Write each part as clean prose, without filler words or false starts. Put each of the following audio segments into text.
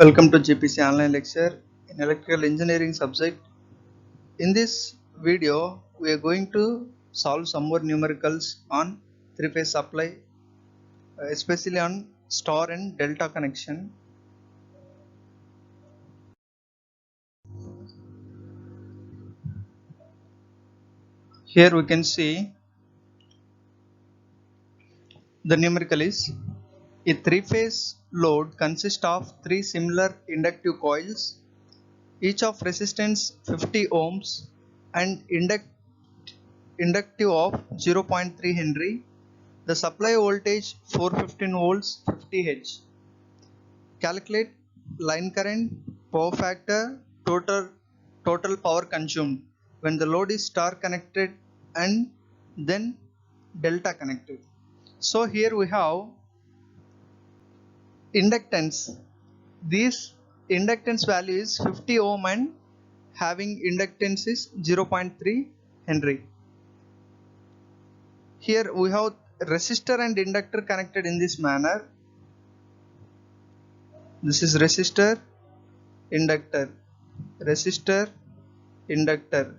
Welcome to GPC online lecture in electrical engineering subject. In this video, we are going to solve some more numericals on three-phase supply, especially on star and delta connection. Here we can see the numerical is a three-phase load consists of three similar inductive coils, each of resistance 50 ohms and inductive of 0.3 Henry. The supply voltage 415 volts 50 H. Calculate line current, power factor, total power consumed when the load is star connected and then delta connected. So here we have inductance. This inductance value is 50 ohm and having inductance is 0.3 Henry. Here we have resistor and inductor connected in this manner. This is resistor, inductor, resistor, inductor,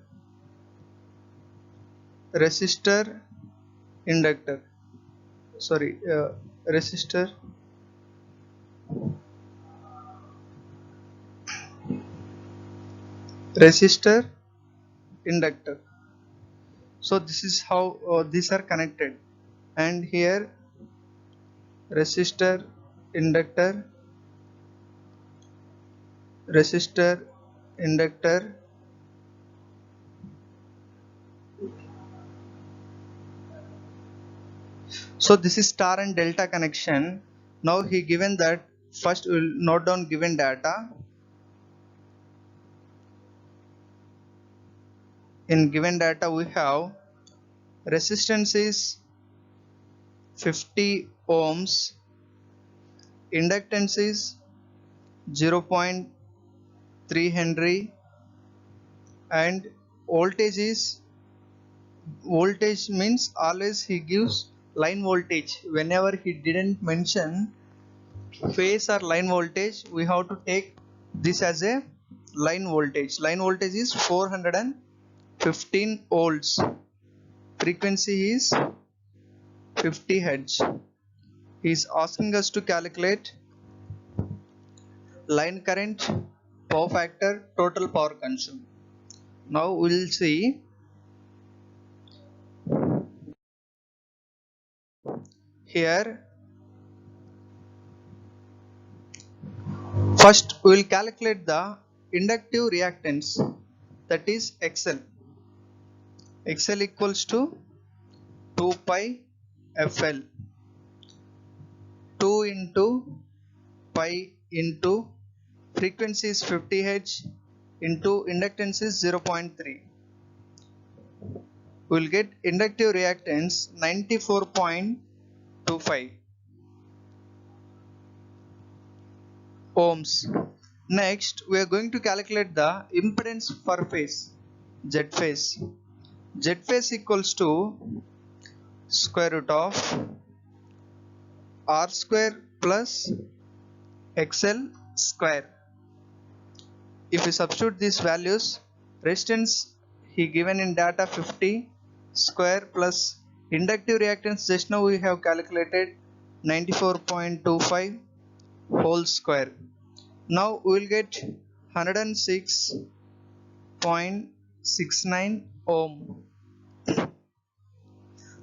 resistor, inductor. Resistor, resistor, inductor. So this is how these are connected. And here resistor, inductor, resistor, inductor. So this is star and delta connection. Now he given that, first we will note down given data. In given data we have resistance is 50 ohms, inductance is 0.3 Henry, and voltage means always he gives line voltage. Whenever he didn't mention phase or line voltage, we have to take this as a line voltage. Line voltage is 415 volts. Frequency is 50 Hz. He is asking us to calculate line current, power factor, total power consumed. Now we will see here. First we will calculate the inductive reactance, that is XL. XL equals to 2 pi FL. 2 into pi into frequency is 50 Hz into inductance is 0.3. We will get inductive reactance 94.25 ohms. Next we are going to calculate the impedance per phase, Z phase. Z phase equals to square root of R square plus XL square. If we substitute these values, resistance he given in data 50 square plus inductive reactance just now we have calculated 94.25 whole square. Now we will get 106.69 ohm.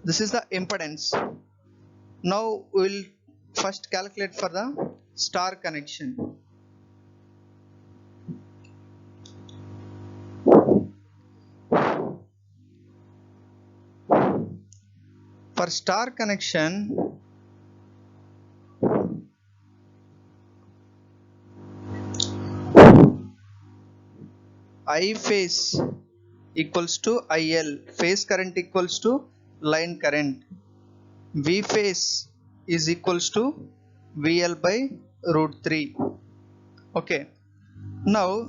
This is the impedance. Now we will first calculate for the star connection. For star connection, I phase equals to IL, phase current equals to line current. V phase is equals to VL by root 3. Okay. Now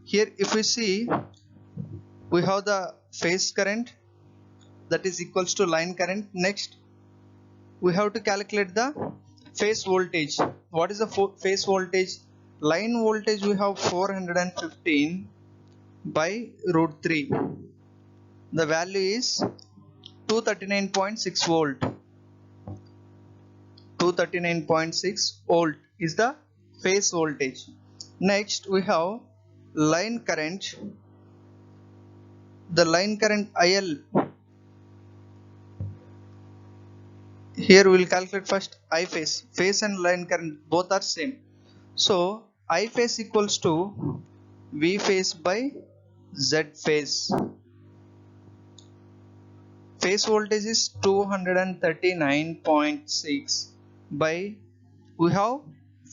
here if we see, we have the phase current, that is equals to line current. Next we have to calculate the phase voltage. What is the phase voltage? line voltage we have 415 by root 3. The value is 239.6 volt. 239.6 volt is the phase voltage. Next we have line current. The line current IL. Here we will calculate first I phase. Phase and line current both are same. So I phase equals to V phase by Z phase. Phase voltage is 239.6 by, we have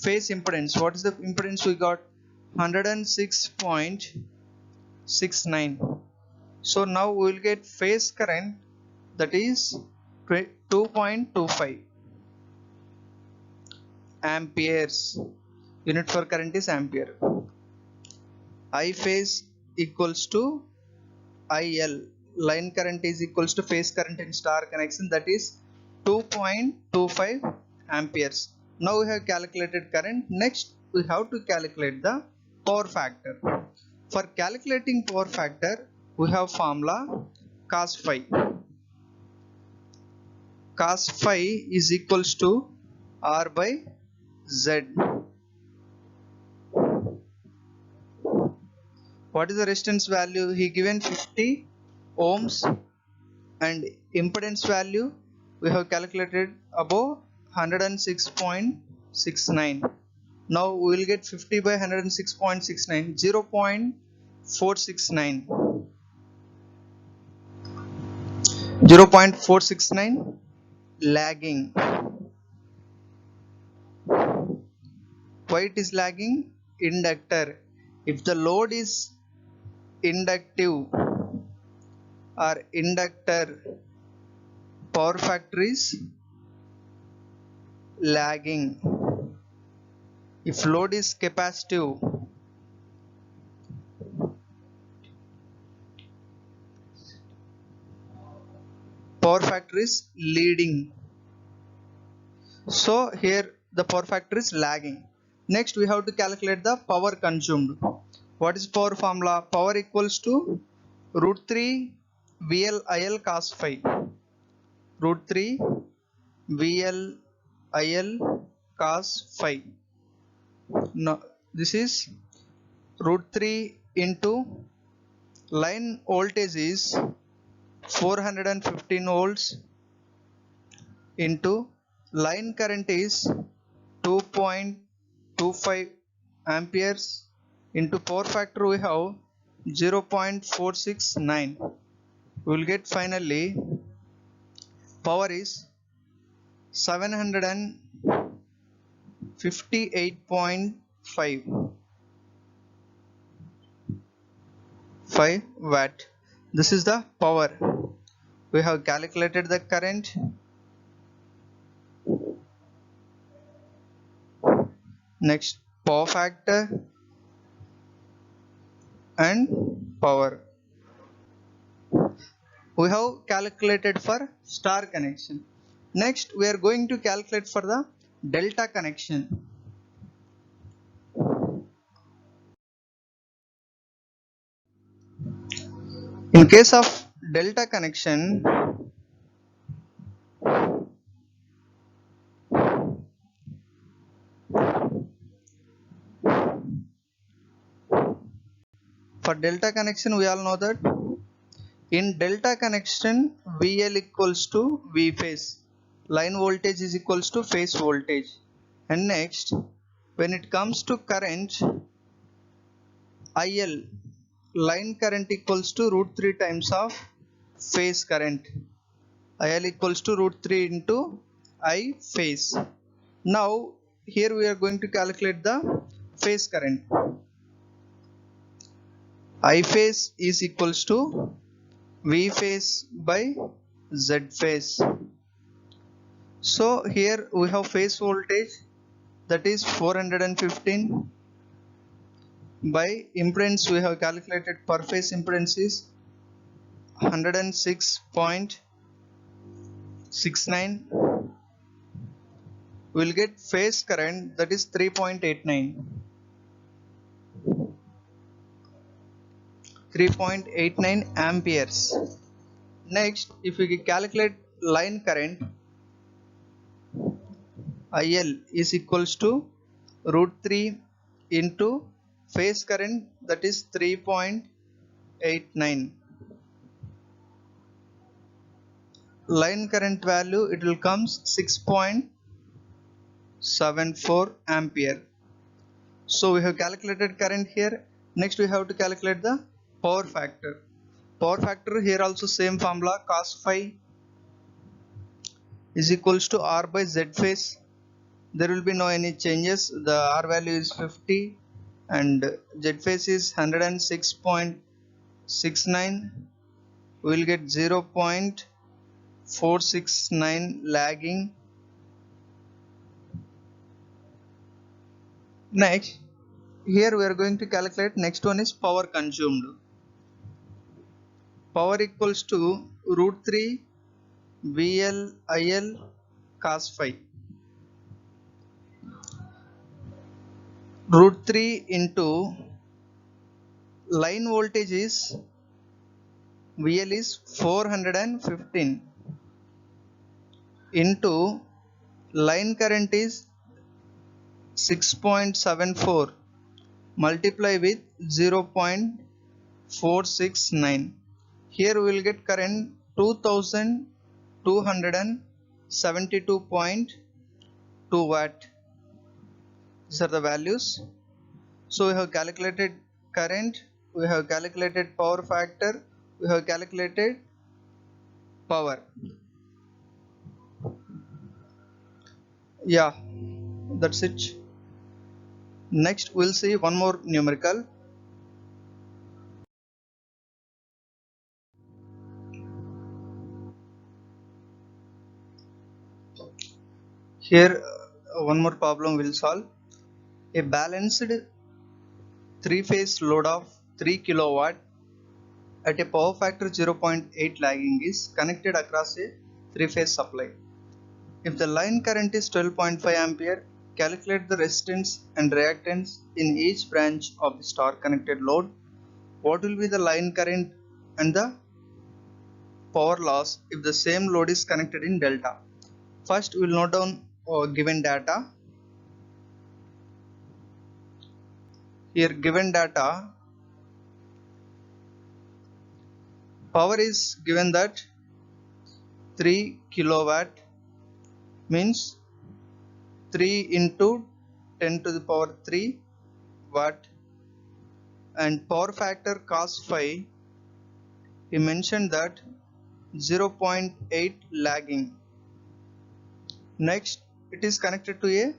phase impedance. What is the impedance we got? 106.69. So now we will get phase current, that is 2.25 amperes. Unit for current is ampere. I phase equals to IL. Line current is equals to phase current in star connection, that is 2.25 amperes. Now we have calculated current. Next we have to calculate the power factor. For calculating power factor we have formula cos phi. Cos phi is equals to R by Z. What is the resistance value? He given 50 ohms and impedance value we have calculated above 106.69. Now we will get 50 by 106.69, 0.469. 0.469 lagging. Why it is lagging? Inductor. If the load is inductive or inductor, power factor is lagging. If load is capacitive, power factor is leading. So here the power factor is lagging. Next we have to calculate the power consumed. What is power formula? Power equals to root 3 VL IL cos phi. Root 3 VL IL cos phi. Now this is root 3 into line voltage is 415 volts into line current is 2.25 amperes into power factor we have 0.469. We will get finally power is 758.5 watt. This is the power. We have calculated the current. Next power factor and power. We have calculated for star connection. Next we are going to calculate for the delta connection. In case of delta connection, for delta connection we all know that in delta connection VL equals to V phase. Line voltage is equals to phase voltage. And next when it comes to current, IL, line current equals to root 3 times of phase current. IL equals to root 3 into I phase. Now here we are going to calculate the phase current. I phase is equals to V phase by Z phase. So here we have phase voltage, that is 415 by impedance we have calculated per phase impedance is 106.69. We will get phase current, that is 3.89. 3.89 amperes. Next, if we calculate line current, IL is equals to root 3 into phase current, that is 3.89. Line current value, it will comes 6.74 ampere. So we have calculated current here. Next we have to calculate the power factor. Power factor here also same formula, cos phi is equals to R by Z phase. There will be no any changes. The R value is 50 and Z phase is 106.69. We will get 0.469 lagging. Next, here we are going to calculate, next one is power consumed. Power equals to root 3 VL IL cos phi. Root 3 into line voltage is VL is 415 into line current is 6.74 multiply with 0.469. Here we will get current 2272.2 watt. These are the values. So we have calculated current, we have calculated power factor, we have calculated power. Yeah, that's it. Next we'll see one more numerical. Here one more problem we'll solve. A balanced 3-phase load of 3 kilowatt at a power factor 0.8 lagging is connected across a 3-phase supply. If the line current is 12.5 ampere, calculate the resistance and reactance in each branch of the star connected load. What will be the line current and the power loss if the same load is connected in delta? First we will note down given data. Here given data, power is given that 3 kilowatt means 3 into 10 to the power 3 watt, and power factor cos phi, he mentioned that 0.8 lagging. Next, it is connected to a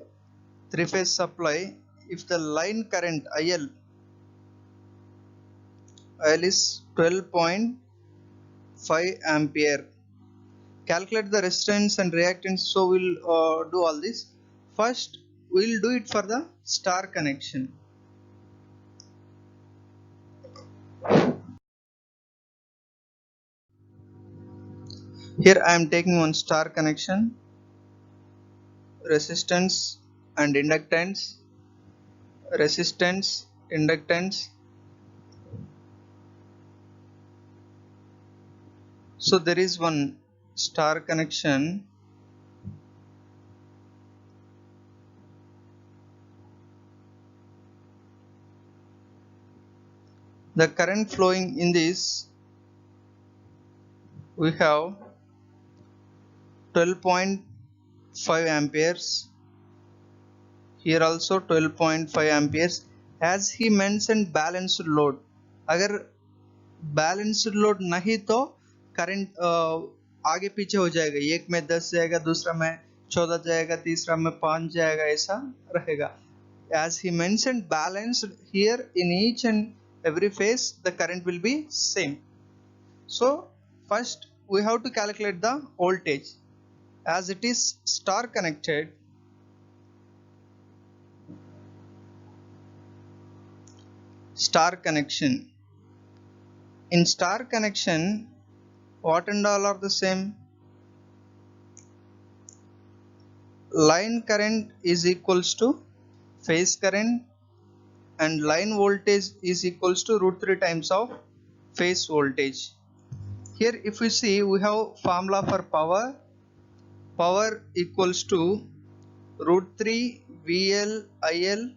3-phase supply. If the line current IL is 12.5 ampere, calculate the resistance and reactance. So we'll do all this. First we'll do it for the star connection. Here I am taking one star connection, resistance and inductance, resistance, inductance. So there is one star connection. The current flowing in this, we have 12.5 amperes. Here also 12.5 amperes. As he mentioned balanced load, अगर balanced load नहीं तो current आगे पीछे हो जाएगा, एक में 10 जाएगा, दूसरा में 14 जाएगा, तीसरा में 5 जाएगा, ऐसा रहेगा. As he mentioned balanced, here in each and every phase the current will be same. So first we have to calculate the voltage. As it is star connected, star connection. In star connection, what and all are the same? Line current is equals to phase current and line voltage is equals to root 3 times of phase voltage. Here if we see, we have formula for power equals to root 3 VL IL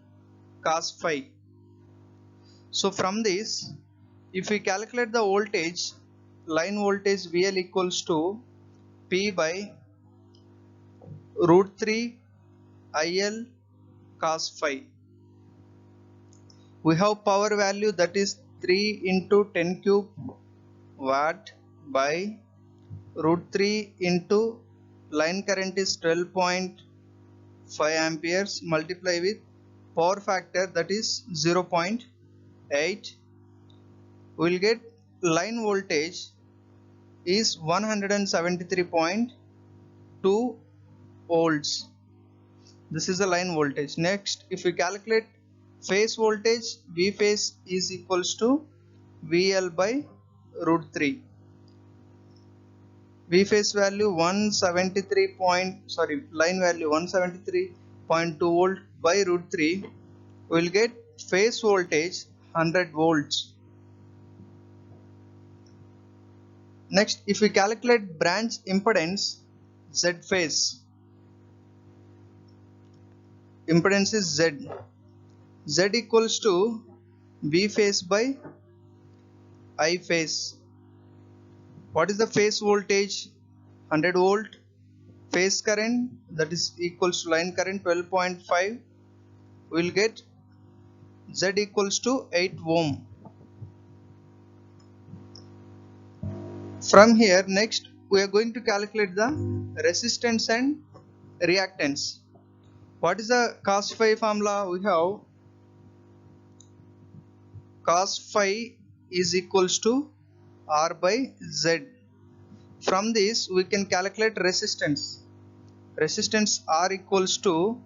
cos phi. So from this, if we calculate the voltage, line voltage VL equals to P by root 3 IL cos phi. We have power value, that is 3 into 10 cube watt by root 3 into line current is 12.5 amperes, multiply with power factor, that is 0.8. We will get line voltage is 173.2 volts. This is the line voltage. Next, if we calculate phase voltage, V phase is equals to VL by root 3. V phase value line value 173.2 volt by root 3. We will get phase voltage 100 volts. Next, if we calculate branch impedance, Z phase, impedance is Z. Z equals to V phase by I phase. What is the phase voltage? 100 volt. Phase current, that is equals to line current 12.5. We will get Z equals to 8 ohm. From here, next we are going to calculate the resistance and reactance. What is the cos phi formula? We have cos phi is equals to R by Z. From this we can calculate resistance. Resistance R equals to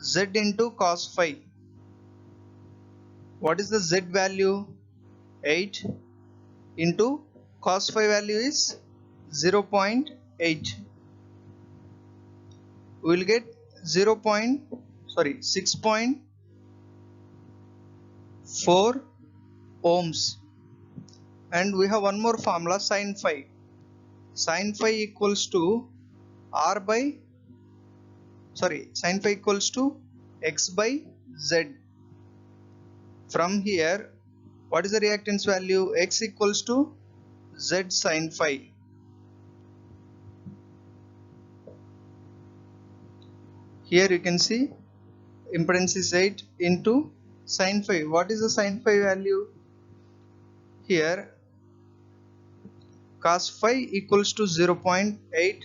Z into cos phi. What is the Z value? 8 into cos phi value is 0.8. We will get 6.4 ohms. And we have one more formula, sin phi. Sin phi equals to sin phi equals to x by z. From here, what is the reactance value? X equals to z sin phi. Here you can see impedance is 8 into sin phi. What is the sin phi value? Here cos phi equals to 0.8,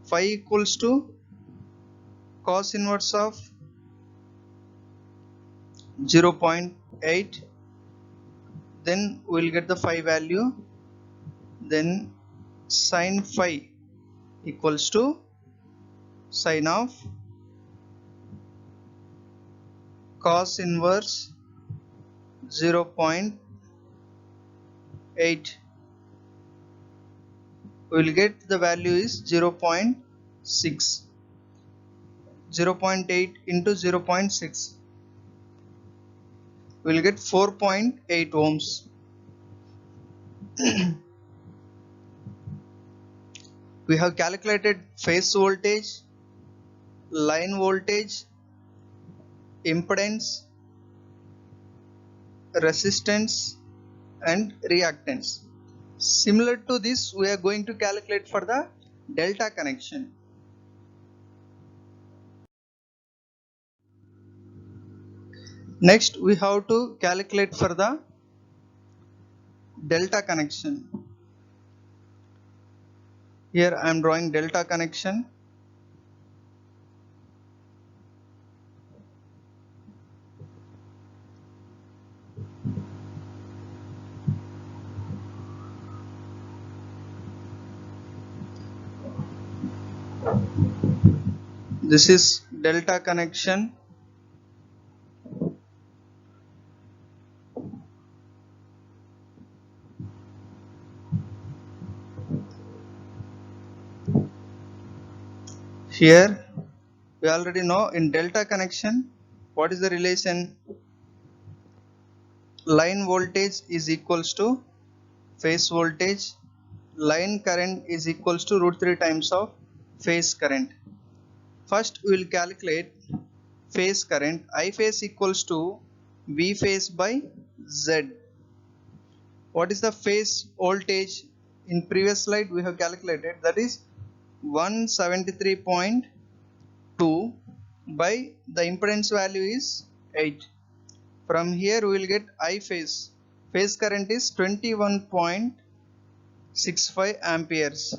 phi equals to cos inverse of 0.8, then we will get the phi value. Then sin phi equals to sin of cos inverse 0.8. We will get the value is 0.6. 0.8 into 0.6. We will get 4.8 ohms. We have calculated phase voltage, line voltage, impedance, resistance and reactance. Similar to this, we are going to calculate for the delta connection. Next, we have to calculate for the delta connection. Here I am drawing delta connection. This is delta connection. Here we already know in delta connection what is the relation. Line voltage is equals to phase voltage, line current is equals to root 3 times of phase current. First we will calculate phase current. I phase equals to V phase by Z. What is the phase voltage? In previous slide we have calculated, that is 173.2 by the impedance value is 8. From here we will get I phase. Phase current is 21.65 amperes.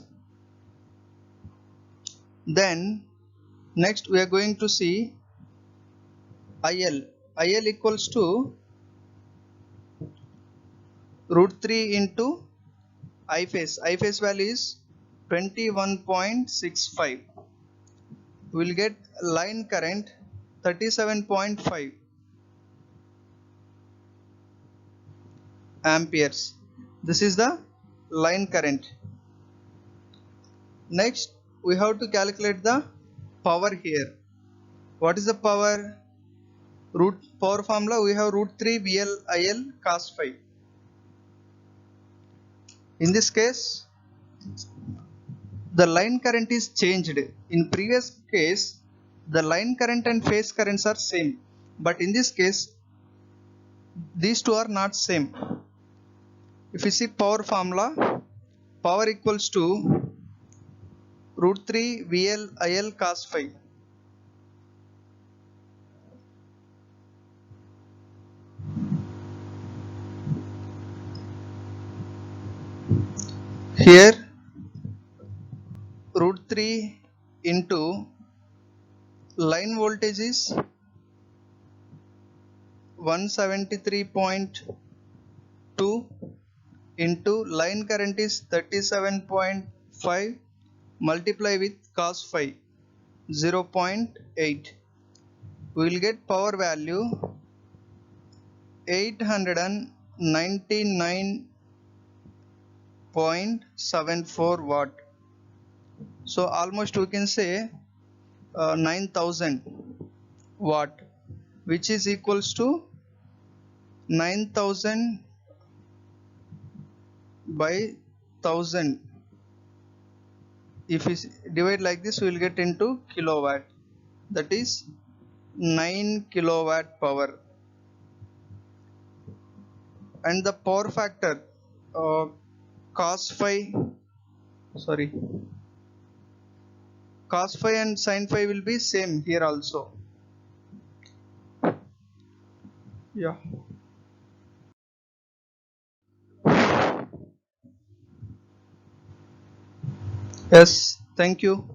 Then next we are going to see IL. IL equals to root 3 into I phase. I phase value is 21.65. We will get line current 37.5 amperes. This is the line current. Next we have to calculate the power here. What is the power? Power formula, we have root 3 VL IL cos phi. In this case the line current is changed. In previous case the line current and phase currents are same, but in this case these two are not same. If you see power formula, power equals to root 3 VL IL cos phi. Here root 3 into line voltage is 173.2 into line current is 37.5 multiply with cos phi 0.8. we will get power value 899.74 watt. So almost we can say 9000 watt, which is equals to 9000 by 1000. If we divide like this we will get into kilowatt, that is 9 kilowatt power. And the power factor cos phi and sin phi will be same here also. Yeah. Yes, thank you.